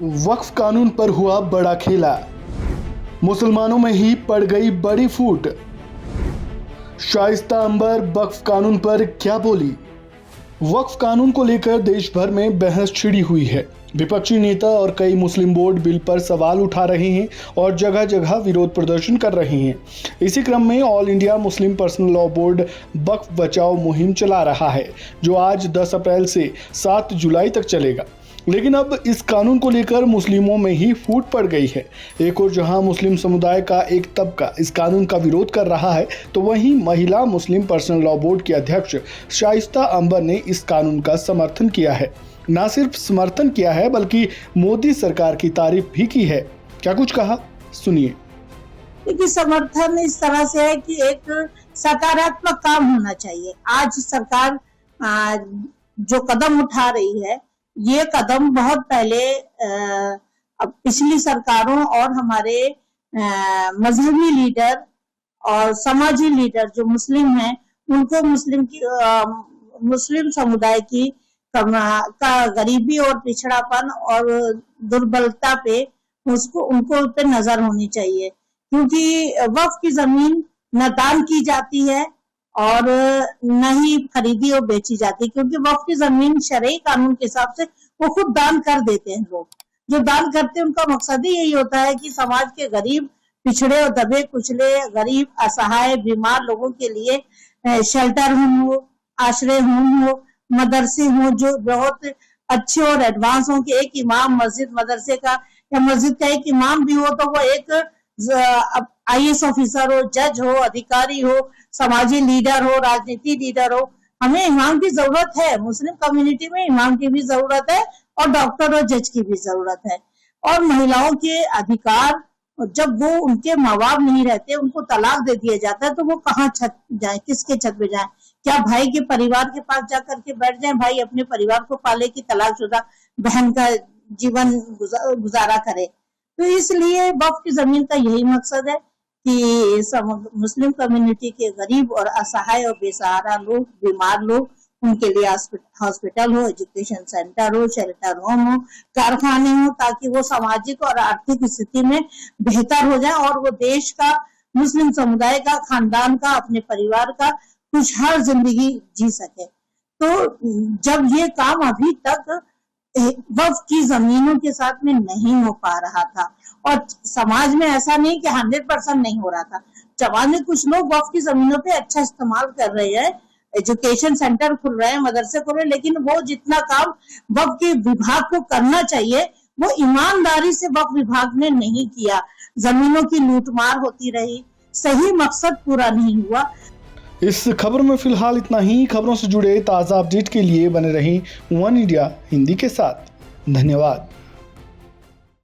वक्फ कानून पर हुआ बड़ा खेला, मुसलमानों में ही पड़ गई बड़ी फूट। शाइस्ता अंबर वक्फ कानून पर क्या बोली? वक्फ कानून को लेकर देश भर में बहस छिड़ी हुई है। विपक्षी नेता और कई मुस्लिम बोर्ड बिल पर सवाल उठा रहे हैं और जगह जगह विरोध प्रदर्शन कर रहे हैं। इसी क्रम में All India Muslim Personal Law Board वक्फ बचाओ मुहिम चला रहा है, जो आज 10 अप्रैल से 7 जुलाई तक चलेगा। लेकिन अब इस कानून को लेकर मुस्लिमों में ही फूट पड़ गई है। एक और जहां मुस्लिम समुदाय का एक तबका इस कानून का विरोध कर रहा है, तो वहीं महिला मुस्लिम पर्सनल लॉ बोर्ड की अध्यक्ष शाइस्ता अंबर ने इस कानून का समर्थन किया है। न सिर्फ समर्थन किया है, बल्कि मोदी सरकार की तारीफ भी की है। क्या कुछ कहा, सुनिए। क्योंकि समर्थन इस तरह से है कि एक सकारात्मक काम होना चाहिए। आज सरकार जो कदम उठा रही है, ये कदम बहुत पहले पिछली सरकारों और हमारे मजहबी लीडर और समाजी लीडर जो मुस्लिम हैं, उनको मुस्लिम समुदाय की का गरीबी और पिछड़ापन और दुर्बलता पे उनको पे नजर होनी चाहिए। क्योंकि वक्फ की जमीन न दान की जाती है और न ही खरीदी और बेची जाती, क्योंकि वक्फ की जमीन शरई कानून के हिसाब से वो खुद दान कर देते हैं। लोग जो दान करते हैं उनका मकसद ही यही होता है कि समाज के गरीब, पिछड़े और दबे कुचले, गरीब, असहाय, बीमार लोगों के लिए शेल्टर होम हो, आश्रय होम हो, मदरसे हो जो बहुत अच्छे और एडवांस हो कि एक इमाम मदरसे का या मस्जिद का एक इमाम भी हो तो वो एक IAS ऑफिसर हो, जज हो, अधिकारी हो, समाजी लीडर हो, राजनीति लीडर हो। हमें इमाम की जरूरत है, मुस्लिम कम्युनिटी में इमाम की भी जरूरत है और डॉक्टर और जज की भी जरूरत है। और महिलाओं के अधिकार, जब वो उनके माँ बाप नहीं रहते, उनको तलाक दे दिया जाता है, तो वो कहाँ छत जाए, किसके छत पे जाए? क्या भाई के परिवार के पास जाकर के बैठ जाए, भाई अपने परिवार को पाले कि तलाकशुदा बहन का जीवन गुजारा करे? तो इसलिए वक्फ की जमीन का यही मकसद है कि मुस्लिम कम्युनिटी के गरीब और असहाय और बेसहारा लोग, बीमार लोग, उनके लिए हॉस्पिटल हो, एजुकेशन सेंटर हो, शेल्टर होम हो, कारखाने हो, ताकि वो सामाजिक और आर्थिक स्थिति में बेहतर हो जाए और वो देश का, मुस्लिम समुदाय का, खानदान का, अपने परिवार का खुशहाल जिंदगी जी सके। तो जब ये काम अभी तक वक्फ की जमीनों के साथ में नहीं हो पा रहा था, और समाज में ऐसा नहीं कि 100% नहीं हो रहा था, समाज में कुछ लोग वक्फ की जमीनों पे अच्छा इस्तेमाल कर रहे हैं, एजुकेशन सेंटर खुल रहे हैं, मदरसे खुल रहे हैं, लेकिन वो जितना काम वक्फ के विभाग को करना चाहिए वो ईमानदारी से वक्फ विभाग ने नहीं किया। जमीनों की लूटमार होती रही, सही मकसद पूरा नहीं हुआ। इस खबर में फिलहाल इतना ही। खबरों से जुड़े ताज़ा अपडेट के लिए बने रहें वन इंडिया हिंदी के साथ। धन्यवाद।